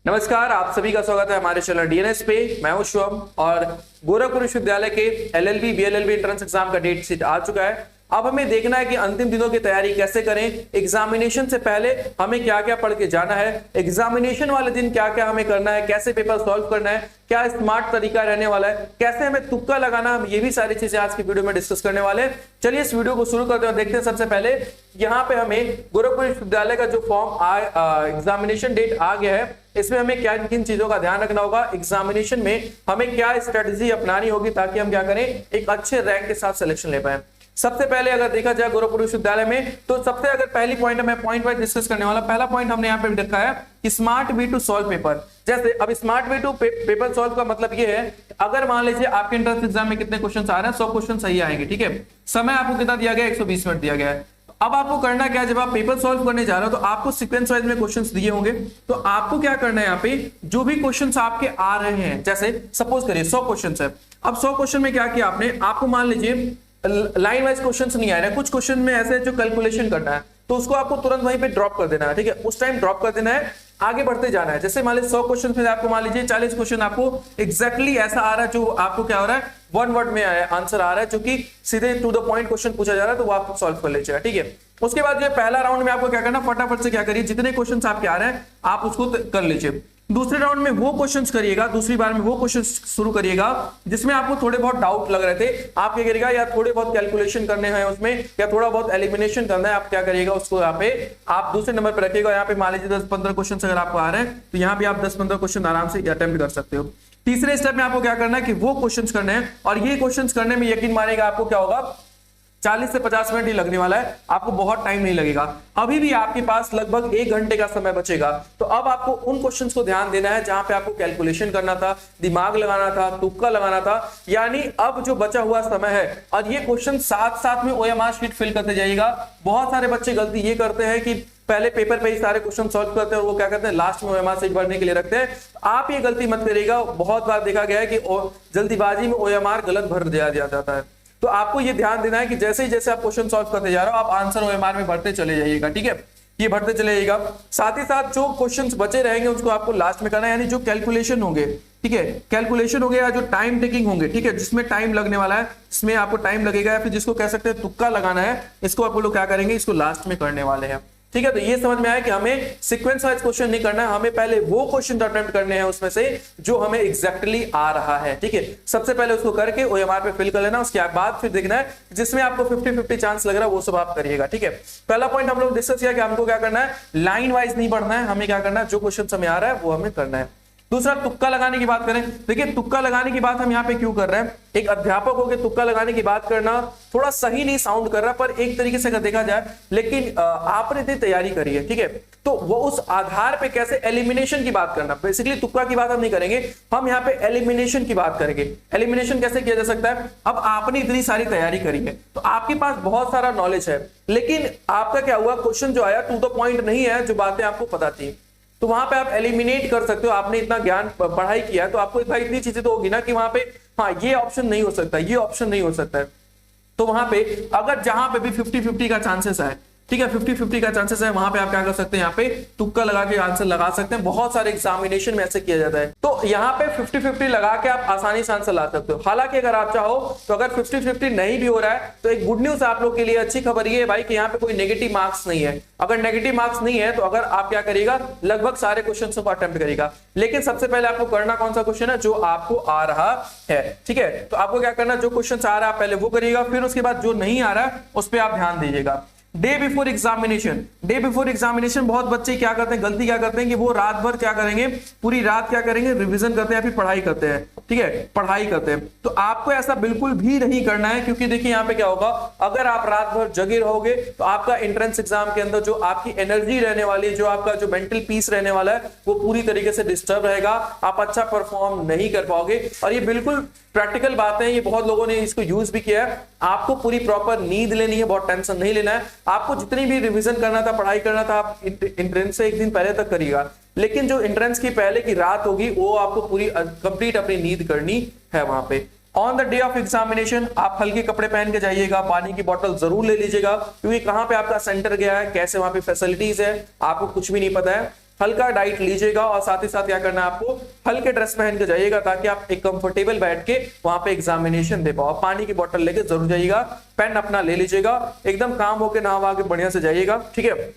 नमस्कार, आप सभी का स्वागत है हमारे चैनल डीएनएस पे। मैं हूं शुभम और गोरखपुर विश्वविद्यालय के एलएलबी बीएलएलबी एंट्रेंस एग्जाम का डेट शीट आ चुका है। अब हमें देखना है कि अंतिम दिनों की तैयारी कैसे करें। एग्जामिनेशन से पहले हमें क्या क्या पढ़ के जाना है, एग्जामिनेशन वाले दिन क्या क्या हमें करना है, कैसे पेपर सॉल्व करना है, क्या स्मार्ट तरीका रहने वाला है, कैसे हमें तुक्का लगाना, हम ये भी सारी चीजें आज की वीडियो में डिस्कस करने वाले हैं। चलिए इस वीडियो को शुरू करते हैं। देखते हैं सबसे पहले यहाँ पे हमें गोरखपुर विश्वविद्यालय का जो फॉर्म एग्जामिनेशन डेट आ गया है, इसमें हमें क्या किन चीजों का ध्यान रखना होगा, एग्जामिनेशन में हमें क्या स्ट्रेटेजी अपनानी होगी ताकि हम क्या करें, एक अच्छे रैंक के साथ सिलेक्शन ले पाए। सबसे पहले अगर देखा जाए गोरखपुर विश्वविद्यालय में, तो सबसे अगर पहली पॉइंट है, मैं पॉइंट वाइज डिस्कस करने वाला। पहला पॉइंट हमने यहाँ पे रखा है कि smart way to solve paper. जैसे अब smart way to paper solve का मतलब ये है, अगर मान लीजिए आपके एंट्रेंस एग्जाम में कितने क्वेश्चन आ रहे हैं, 100 क्वेश्चन सही आएंगे, ठीक है। समय आपको कितना दिया गया, 120 मिनट दिया गया है। अब आपको करना क्या है, जब आप पेपर सॉल्व करने जा रहे हो तो आपको सीक्वेंस वाइज में क्वेश्चंस दिए होंगे, तो आपको क्या करना है, यहाँ पे जो भी क्वेश्चंस आपके आ रहे हैं, जैसे सपोज करिए 100 क्वेश्चंस है। अब 100 क्वेश्चन में क्या किया आपने, आपको मान लीजिए लाइन वाइज क्वेश्चंस नहीं आ रहे हैं, कुछ क्वेश्चन में ऐसे जो कैलकुलेशन करना है, तो उसको आपको तुरंत वहीं पे ड्रॉप कर देना है, ठीक है। उस टाइम ड्रॉप कर देना है, आगे बढ़ते जाना है। जैसे मान लीजिए 100 क्वेश्चन में आपको मान लीजिए 40 क्वेश्चन आपको एग्जैक्टली ऐसा आ रहा है, जो आपको क्या हो रहा है, वन वर्ड में आंसर आ रहा है, जो कि सीधे टू द पॉइंट क्वेश्चन पूछा जा रहा है, तो वो आपको सॉल्व कर लीजिएगा, ठीक है। उसके बाद ये पहला राउंड में आपको क्या करना, फटाफट से क्या करिए, जितने क्वेश्चन आपके आ रहे हैं आप उसको कर लीजिए। दूसरे राउंड में वो क्वेश्चंस करिएगा, दूसरी बार में वो क्वेश्चंस शुरू करिएगा जिसमें आपको थोड़े बहुत डाउट लग रहे थे। आप क्या करिएगा, या थोड़े बहुत कैलकुलेशन करने हैं उसमें, या थोड़ा बहुत एलिमिनेशन करना है, आप क्या करिएगा, उसको यहाँ पे आप दूसरे नंबर पर रखिएगा। यहाँ पे मान लीजिए 10-15 क्वेश्चन अगर आपको आ रहे हैं, तो यहाँ पे आप 10-15 क्वेश्चन आराम से अटेम्प्ट कर सकते हो। तीसरे स्टेप में आपको क्या करना है कि वो क्वेश्चंस करने हैं, और ये क्वेश्चंस करने में यकीन मानेगा आपको क्या होगा, 40 से 50 मिनट ही लगने वाला है, आपको बहुत टाइम नहीं लगेगा। अभी भी आपके पास लगभग 1 घंटे का समय बचेगा। तो अब आपको उन क्वेश्चंस को ध्यान देना है जहां पे आपको कैलकुलेशन करना था, दिमाग लगाना था, तुक्का लगाना था। यानी अब जो बचा हुआ समय है, और ये क्वेश्चन साथ साथ में ओएमआर शीट फिल करते जाइएगा। बहुत सारे बच्चे गलती ये करते हैं कि पहले पेपर पे ही सारे क्वेश्चन सॉल्व करते हैं, और वो क्या करते हैं, लास्ट में ओएमआर शीट भरने के लिए रखते हैं। आप ये गलती मत करिएगा। बहुत बार देखा गया है कि जल्दीबाजी में ओएमआर गलत भर दिया जाता है। तो आपको ये ध्यान देना है कि जैसे ही जैसे आप क्वेश्चन सॉल्व करते जा रहे हो, आप आंसर ओएमआर में भरते चले जाइएगा, ठीक है। ये भरते चले जाइएगा। साथ ही साथ जो क्वेश्चंस बचे रहेंगे उसको आपको लास्ट में करना है, यानी जो कैलकुलेशन होंगे, ठीक है, कैलकुलेशन हो गया, या जो टाइम टेकिंग होंगे, ठीक है, जिसमें टाइम लगने वाला है, जिसमें आपको टाइम लगेगा, या फिर जिसको कह सकते हैं तुक्का लगाना है, इसको आप लोग क्या करेंगे, इसको लास्ट में करने वाले हैं, ठीक है। तो ये समझ में आया कि हमें सीक्वेंस वाइज क्वेश्चन नहीं करना है, हमें पहले वो क्वेश्चन अटेम्प्ट करने हैं उसमें से जो हमें एग्जैक्टली आ रहा है, ठीक है। सबसे पहले उसको करके ओएमआर पे फिल कर लेना, उसके बाद फिर देखना है जिसमें आपको 50-50 चांस लग रहा है, वो सब आप करिएगा, ठीक है। पहला पॉइंट हम लोग डिस्कस किया कि हमको क्या करना है, लाइन वाइज नहीं पढ़ना है, हमें क्या करना है, जो क्वेश्चन हमें आ रहा है वो हमें करना है। दूसरा, तुक्का लगाने की बात करें। देखिए, तुक्का लगाने की बात हम यहाँ पे क्यों कर रहे हैं, एक अध्यापक होकर तुक्का लगाने की बात करना थोड़ा सही नहीं साउंड कर रहा, पर एक तरीके से अगर देखा जाए, लेकिन आपने इतनी तैयारी करी है, ठीक है, तो वो उस आधार पे कैसे एलिमिनेशन की बात करना। बेसिकली तुक्का की बात हम नहीं करेंगे, हम यहाँ पे एलिमिनेशन की बात करेंगे। एलिमिनेशन कैसे किया जा सकता है। अब आपने इतनी सारी तैयारी करी है, तो आपके पास बहुत सारा नॉलेज है, लेकिन आपका क्या हुआ, क्वेश्चन जो आया टू द पॉइंट नहीं है, जो बातें आपको पता थी, तो वहां पे आप एलिमिनेट कर सकते हो। आपने इतना ज्ञान पढ़ाई किया, तो आपको भाई इतनी चीजें तो होगी ना कि वहां पे हाँ ये ऑप्शन नहीं हो सकता, ये ऑप्शन नहीं हो सकता है। तो वहां पे अगर जहां पे भी 50-50 का चांसेस है, ठीक है, 50-50 का चांसेस है, वहां पे आप क्या कर सकते हैं, यहाँ पे तुक्का लगा के आंसर लगा सकते हैं। बहुत सारे एग्जामिनेशन में ऐसे किया जाता है, तो यहाँ पे 50-50 लगा के आप आसानी से आंसर ला सकते हो। हालांकि अगर आप चाहो तो अगर 50-50 नहीं भी हो रहा है, तो एक गुड न्यूज आप लोग के लिए, अच्छी खबर ये है भाई कि यहाँ पे कोई नेगेटिव मार्क्स नहीं है। अगर नेगेटिव मार्क्स नहीं है, तो अगर आप क्या करिएगा, लगभग सारे क्वेश्चन को अटेम्प्ट करिएगा। लेकिन सबसे पहले आपको करना कौन सा क्वेश्चन है, जो आपको आ रहा है, ठीक है। तो आपको क्या करना, जो क्वेश्चन आ रहा है पहले वो करिएगा, फिर उसके बाद जो नहीं आ रहा है उस पर आप ध्यान दीजिएगा। Day before examination, day before examination बहुत बच्चे क्या करते हैं, गलती क्या करते हैं कि वो रात भर क्या करेंगे, पूरी रात क्या करेंगे, रिवीजन करते हैं, फिर पढ़ाई करते हैं, ठीक है, पढ़ाई करते हैं। तो आपको ऐसा बिल्कुल भी नहीं करना है, क्योंकि देखिए यहाँ पे क्या होगा, अगर आप रात भर जगे रहोगे तो आपका एंट्रेंस एग्जाम के अंदर जो आपकी एनर्जी रहने वाली है, जो आपका जो मेंटल पीस रहने वाला है, वो पूरी तरीके से डिस्टर्ब रहेगा, आप अच्छा परफॉर्म नहीं कर पाओगे। और ये बिल्कुल प्रैक्टिकल बात है, ये बहुत लोगों ने इसको यूज भी किया है। आपको पूरी प्रॉपर नींद लेनी है, बहुत टेंशन नहीं लेना है। आपको जितनी भी रिवीजन करना था, पढ़ाई करना था, आप एंट्रेंस से एक दिन पहले तक करिएगा, लेकिन जो एंट्रेंस की पहले की रात होगी वो आपको पूरी कंप्लीट अपनी नींद करनी है वहां पे। On the day of examination आप हल्के कपड़े पहन के जाइएगा, पानी की बोतल जरूर ले लीजिएगा, क्योंकि कहां पे आपका सेंटर गया है, कैसे वहां पे फैसिलिटीज है, आपको कुछ भी नहीं पता है। हल्का डाइट लीजिएगा और साथ ही साथ क्या करना है आपको, हल्के ड्रेस पहन के जाइएगा ताकि आप एक कंफर्टेबल बैठ के वहां पे एग्जामिनेशन दे पाओ। पानी की बोतल लेके जरूर जाइएगा, पेन अपना ले लीजिएगा, एकदम काम होके नहा के बढ़िया से जाइएगा, ठीक है।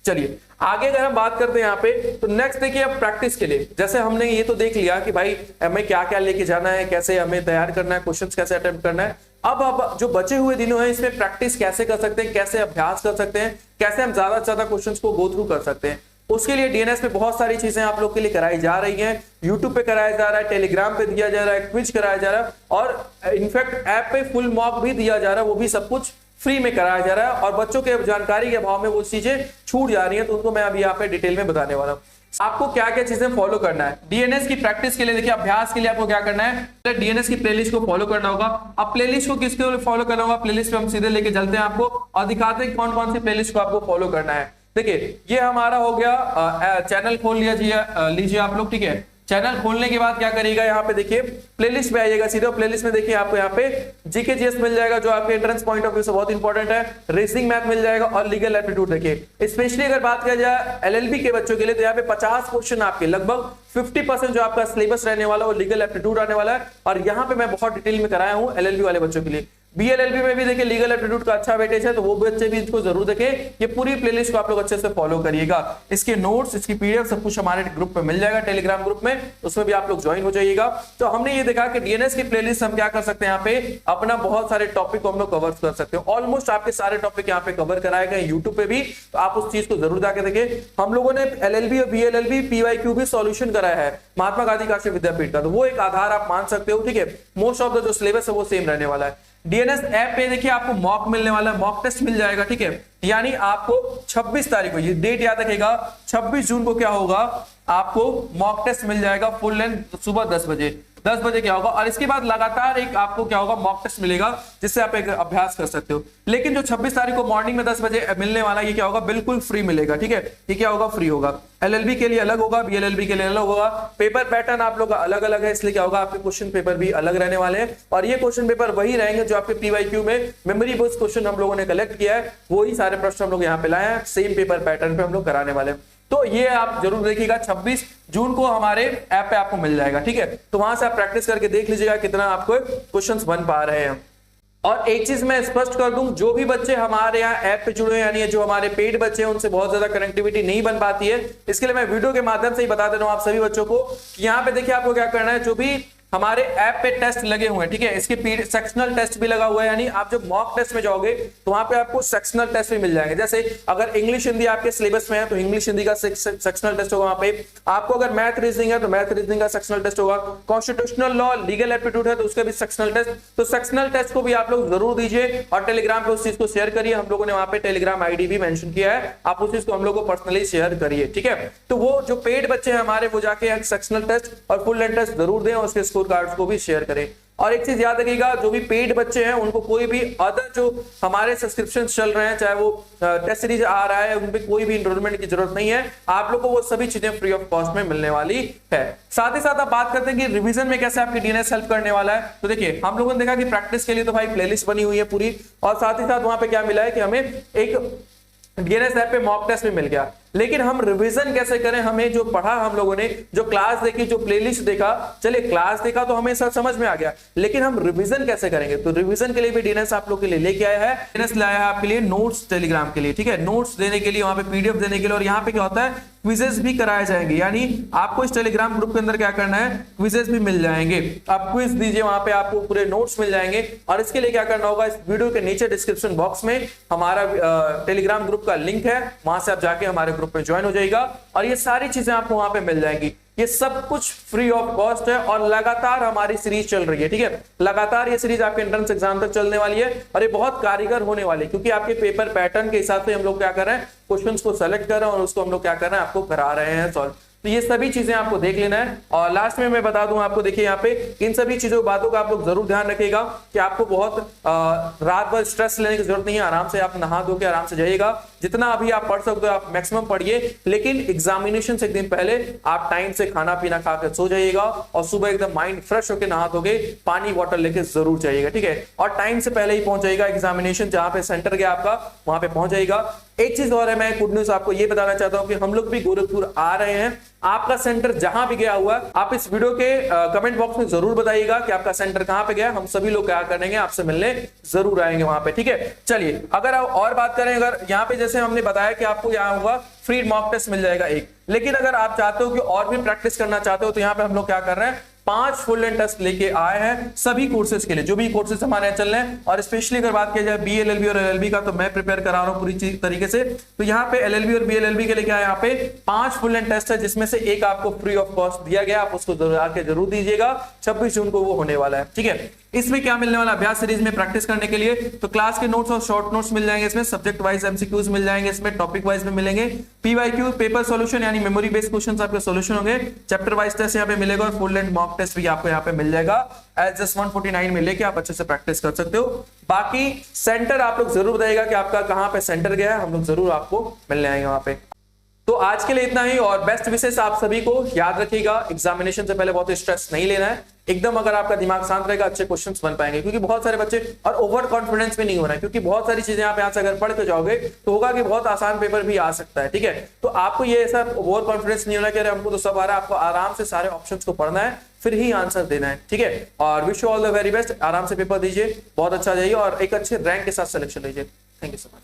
चलिए आगे अगर हम बात करते हैं यहाँ पे, तो नेक्स्ट देखिए अब प्रैक्टिस के लिए, जैसे हमने ये तो देख लिया कि भाई हमें क्या क्या लेके जाना है, कैसे हमें तैयार करना है, क्वेश्चंस कैसे अटेम्प्ट करना है। अब जो बचे हुए दिनों हैं इसमें प्रैक्टिस कैसे कर सकते हैं, कैसे अभ्यास कर सकते हैं, कैसे हम ज्यादा से ज्यादा क्वेश्चंस को गो थ्रू कर सकते हैं, उसके लिए डीएनएस पे बहुत सारी चीजें आप लोग के लिए कराई जा रही हैं। यूट्यूब पे कराया जा रहा है, टेलीग्राम पे दिया जा रहा है, क्विज कराया जा रहा है और इनफैक्ट ऐप पे फुल मॉक भी दिया जा रहा है, वो भी सब कुछ फ्री में कराया जा रहा है और बच्चों के जानकारी के अभाव में वो चीजें छूट जा रही हैं, तो उनको मैं अभी यहाँ पे डिटेल में बताने वाला हूँ। आपको क्या क्या चीजें फॉलो करना है डीएनएस की प्रैक्टिस के लिए। देखिए अभ्यास के लिए आपको क्या करना है, डीएनएस की प्लेलिस्ट को फॉलो करना होगा। अब प्लेलिस्ट को किसके लिए फॉलो करना होगा, प्लेलिस्ट पे हम सीधे लेके चलते हैं आपको और दिखाते हैं कौन कौन सी प्लेलिस्ट को आपको फॉलो करना है। देखिए ये हमारा हो गया, चैनल खोल लीजिए आप लोग, ठीक है। चैनल खोलने के बाद क्या करिएगा, यहाँ पे देखिए प्लेलिस्ट में आइएगा सीधे, प्लेलिस्ट में देखिए आपको यहाँ पे जीके जीएस मिल जाएगा जो आपके एंट्रेंस पॉइंट ऑफ व्यू से बहुत इंपॉर्टेंट है, रीजनिंग मैथ मिल जाएगा और लीगल एप्टीट्यूड। देखिए स्पेशली अगर बात किया जाए एलएलबी के बच्चों के लिए तो यहाँ पे 50 क्वेश्चन आपके लगभग 50% जो आपका सिलेबस रहने वाला है वो लीगल एप्टीट्यूड आने वाला है और यहाँ पे मैं बहुत डिटेल में कराया हूँ एलएलबी वाले बच्चों के लिए। बीएलएलबी में भी देखिए लीगल एप्टीट्यूड का अच्छा वेटेज है, तो वो बच्चे भी इसको जरूर देखें। ये पूरी प्लेलिस्ट को आप लोग अच्छे से फॉलो करिएगा। इसके नोट्स, इसकी पीडीएफ सब कुछ हमारे ग्रुप पे मिल जाएगा, टेलीग्राम ग्रुप में, उसमें भी आप लोग ज्वाइन हो जाइएगा। तो हमने ये देखा कि डीएनएस की प्लेलिस्ट हम क्या कर सकते हैं, यहाँ पे अपना बहुत सारे टॉपिक को हम लोग कवर कर सकते हैं। ऑलमोस्ट आपके सारे टॉपिक यहाँ पे कवर कराए गए यूट्यूब पे भी, तो आप उस चीज को जरूर जाके देखें। हम लोगों ने एलएलबी और बीएलएलबी पीवाईक्यू भी सॉल्यूशन कराया है महात्मा गांधी काशी विद्यापीठ का, तो वो एक आधार आप मान सकते हो, ठीक है। मोस्ट ऑफ द जो सिलेबस है वो सेम रहने वाला है। डीएनएस ऐप पे देखिए आपको मॉक मिलने वाला है, मॉक टेस्ट मिल जाएगा, ठीक है। यानी आपको 26 तारीख को, ये डेट याद रखेगा, 26 जून को क्या होगा, आपको मॉक टेस्ट मिल जाएगा फुल लेंथ सुबह 10 बजे क्या होगा, और इसके बाद लगातार एक आपको क्या होगा, मॉक टेस्ट मिलेगा जिससे आप एक अभ्यास कर सकते हो। लेकिन जो 26 तारीख को मॉर्निंग में 10 बजे मिलने वाला ये क्या होगा, बिल्कुल फ्री मिलेगा, ठीक है। ये क्या होगा, फ्री होगा। एलएलबी के लिए अलग होगा, बीएलएलबी के लिए अलग होगा। पेपर पैटर्न आप लोग का अलग अलग है, इसलिए क्या होगा, आपके क्वेश्चन पेपर भी अलग रहने वाले हैं और ये क्वेश्चन पेपर वही रहेंगे जो आपके पीवाईक्यू में मेमोरी बेस्ड क्वेश्चन हम लोगों ने कलेक्ट किया है, वही सारे प्रश्न हम लोग यहाँ पे लाए हैं, सेम पेपर पैटर्न पे हम लोग कराने वाले हैं। तो ये आप जरूर देखिएगा, 26 जून को हमारे ऐप पे आपको मिल जाएगा, ठीक है। तो वहां से आप प्रैक्टिस करके देख लीजिएगा कितना आपको क्वेश्चंस बन पा रहे हैं। और एक चीज मैं स्पष्ट कर दूं, जो भी बच्चे हमारे यहाँ ऐप पे जुड़े हैं, यानी जो हमारे पेड बच्चे हैं, उनसे बहुत ज्यादा कनेक्टिविटी नहीं बन पाती है, इसके लिए मैं वीडियो के माध्यम से ही बता दे रहा हूं आप सभी बच्चों को कि यहाँ पे देखिए आपको क्या करना है। जो भी हमारे ऐप पे टेस्ट लगे हुए हैं, ठीक है, इसके सेक्शनल टेस्ट भी लगा हुआ है, यानी आप जब मॉक टेस्ट में जाओगे तो वहां पे आपको सेक्शनल टेस्ट भी मिल जाएंगे। जैसे अगर इंग्लिश हिंदी आपके सिलेबस में है तो इंग्लिश हिंदी का सेक्शनल टेस्ट होगा वहां पे। आपको अगर मैथ रीजनिंग है तो मैथ रीजनिंग का सेक्शनल टेस्ट होगा। कॉन्स्टिट्यूशनल लॉ, लीगल एप्टीट्यूड है तो उसका भी सेक्शनल टेस्ट। तो सेक्शनल टेस्ट को भी आप लोग जरूर दीजिए और टेलीग्राम पे उस चीज को शेयर करिए। हम लोगों ने वहां पे टेलीग्राम आईडी भी मेंशन किया है, आप उस चीज को हम लोग को पर्सनली शेयर करिए, ठीक है। तो वो जो पेड बच्चे हैं हमारे, वो जाके सेक्शनल टेस्ट और फुल लेंथ टेस्ट जरूर दें और उसके स्कोर कार्ड्स को भी शेयर करें। और एक चीज याद रखिएगा, जो भी पेड बच्चे हैं उनको कोई भी अदर जो हमारे सब्सक्रिप्शन चल रहे हैं, चाहे वो टेस्ट सीरीज आ रहा है, उनपे कोई भी इनरोलमेंट की जरूरत नहीं है। आप लोग को वो सभी चीजें फ्री ऑफ कॉस्ट में मिलने वाली है। साथ ही साथ आप बात करते हैं कि रिवीजन में कैसे आपकी डीएनएस हेल्प करने वाला है। तो देखिए हम लोगों ने देखा कि प्रैक्टिस के लिए तो भाई प्लेलिस्ट बनी हुई है पूरी, और साथ ही साथ वहां पे क्या मिला है कि हमें एक डीएनएस ऐप पे मॉक टेस्ट भी मिल गया। लेकिन हम रिवीजन कैसे करें, हमें जो पढ़ा हम लोगोों ने, जो क्लास देखी, जो प्लेलिस्ट देखा, चलिए क्लास देखा तो हमें सब समझ में आ गया, लेकिन हम रिवीजन कैसे करेंगे। तो रिवीजन के लिए भी डीएनएस आप लोग के लिए लेके आया है। डीएनएस लाया है आपके लिए नोट्स टेलीग्राम के लिए, ठीक है, नोट्स देने के लिए, वहां पे पीडीएफ देने के लिए, और यहाँ पे क्या होता है, क्विजेस भी कराए जाएंगे। यानी आपको इस टेलीग्राम ग्रुप के अंदर क्या करना है, क्विजेस भी मिल जाएंगे। आप क्विज दीजिए, वहां पे आपको पूरे नोट्स मिल जाएंगे। और इसके लिए क्या करना होगा, इस वीडियो के नीचे डिस्क्रिप्शन बॉक्स में हमारा टेलीग्राम ग्रुप का लिंक है, वहां से आप जाके हमारे ग्रुप में ज्वाइन हो जाइएगा और ये सारी चीजें आपको वहां पे मिल जाएंगी। ये सब कुछ फ्री ऑफ कॉस्ट है और लगातार हमारी सीरीज चल रही है, ठीक है। लगातार ये सीरीज आपके एंट्रेंस एग्जाम तक चलने वाली है और ये बहुत कारगर होने वाली है, क्योंकि आपके पेपर पैटर्न के हिसाब से हम लोग क्या कर रहे हैं, क्वेश्चंस को सेलेक्ट कर रहे हैं और उसको हम लोग क्या कर रहे हैं, आपको करा रहे हैं सॉल्व। तो ये सभी चीजें आपको देख लेना है। और लास्ट में मैं बता दूं आपको, देखिए यहाँ पे इन सभी चीजों बातों का आप लोग जरूर ध्यान रखिएगा कि आपको बहुत रात भर स्ट्रेस लेने की जरूरत नहीं है। आराम से आप नहा धो के आराम से जाइएगा जितना अभी आप पढ़ सकते हो आप मैक्सिमम पढ़िए, लेकिन एग्जामिनेशन से एक दिन पहले आप टाइम से खाना पीना खा के सो जाइएगा और सुबह एकदम माइंड फ्रेश होकर नहा धोके पानी वाटर लेके जरूर जाइएगा, ठीक है। और टाइम से पहले ही पहुंच जाइएगा, एग्जामिनेशन जहां पे सेंटर गया आपका वहां पे पहुंच जाइएगा। एक चीज और है, मैं गुड न्यूज आपको ये बताना चाहता हूं कि हम लोग भी गोरखपुर आ रहे हैं। आपका सेंटर जहां भी गया हुआ है आप इस वीडियो के कमेंट बॉक्स में जरूर बताइएगा कि आपका सेंटर कहां पे गया। हम सभी लोग क्या करेंगे, आपसे मिलने जरूर आएंगे वहां पे, ठीक है। चलिए अगर आप और बात करें, अगर यहाँ पे जैसे हमने बताया कि आपको यहाँ होगा फ्री मॉक टेस्ट मिल जाएगा एक, लेकिन अगर आप चाहते हो कि और भी प्रैक्टिस करना चाहते हो तो यहाँ पे हम लोग क्या कर रहे हैं, 5 फुल लेंथ टेस्ट लेके आए हैं सभी कोर्सेज के लिए, जो भी कोर्सेज हमारे यहाँ चल रहे हैं। और स्पेशली अगर बात किया जाए बीएलएलबी और एलएलबी का, तो मैं प्रिपेयर करा रहा हूँ पूरी तरीके से। तो यहाँ पे एलएलबी और बीएलएलबी के लिए क्या है, यहाँ पे 5 फुल लेंथ टेस्ट है, जिसमें से एक आपको फ्री ऑफ कॉस्ट दिया गया, आप उसको आके जरूर दीजिएगा। 26 जून को वो होने वाला है, ठीक है। इसमें क्या मिलने वाला, अभ्यास सीरीज में प्रैक्टिस करने के लिए तो क्लास के नोट्स और शॉर्ट नोट्स मिल जाएंगे, इसमें सब्जेक्ट वाइज एमसीक्यूज मिल जाएंगे, इसमें टॉपिक वाइज में मिलेंगे, पीवाईक्यू पेपर सॉल्यूशन यानी मेमोरी बेस्ड क्वेश्चंस आपके सॉल्यूशन होंगे, चैप्टर वाइज टेस्ट यहाँ पे मिलेगा और फुल लेंथ मॉक टेस्ट भी आपको यहाँ पे मिल जाएगा। एज जस्ट 149 में लेके आप अच्छे से प्रैक्टिस कर सकते हो। बाकी सेंटर आप लोग जरूर बताइएगा कि आपका कहां पे सेंटर गया है, हम लोग जरूर आपको मिलने आएंगे वहां पे। तो आज के लिए इतना ही, और बेस्ट विशेष आप सभी को याद रखिएगा, एग्जामिनेशन से पहले बहुत स्ट्रेस नहीं लेना है एकदम। अगर आपका दिमाग शांत रहेगा अच्छे क्वेश्चंस बन पाएंगे, क्योंकि बहुत सारे बच्चे और ओवर कॉन्फिडेंस भी नहीं होना है, क्योंकि बहुत सारी चीजें यहाँ पे अगर पढ़ के जाओगे तो होगा कि बहुत आसान पेपर भी आ सकता है, ठीक है। तो आपको ये ऐसा ओवर कॉन्फिडेंस नहीं होना कि अरे हमको तो सब आ रहा है, आपको आराम से सारे ऑप्शंस को पढ़ना है फिर ही आंसर देना है, ठीक है। और wish you all the very best, आराम से पेपर दीजिए, बहुत अच्छा जाइए और एक अच्छे रैंक के साथ सिलेक्शन लीजिए। Thank you so much.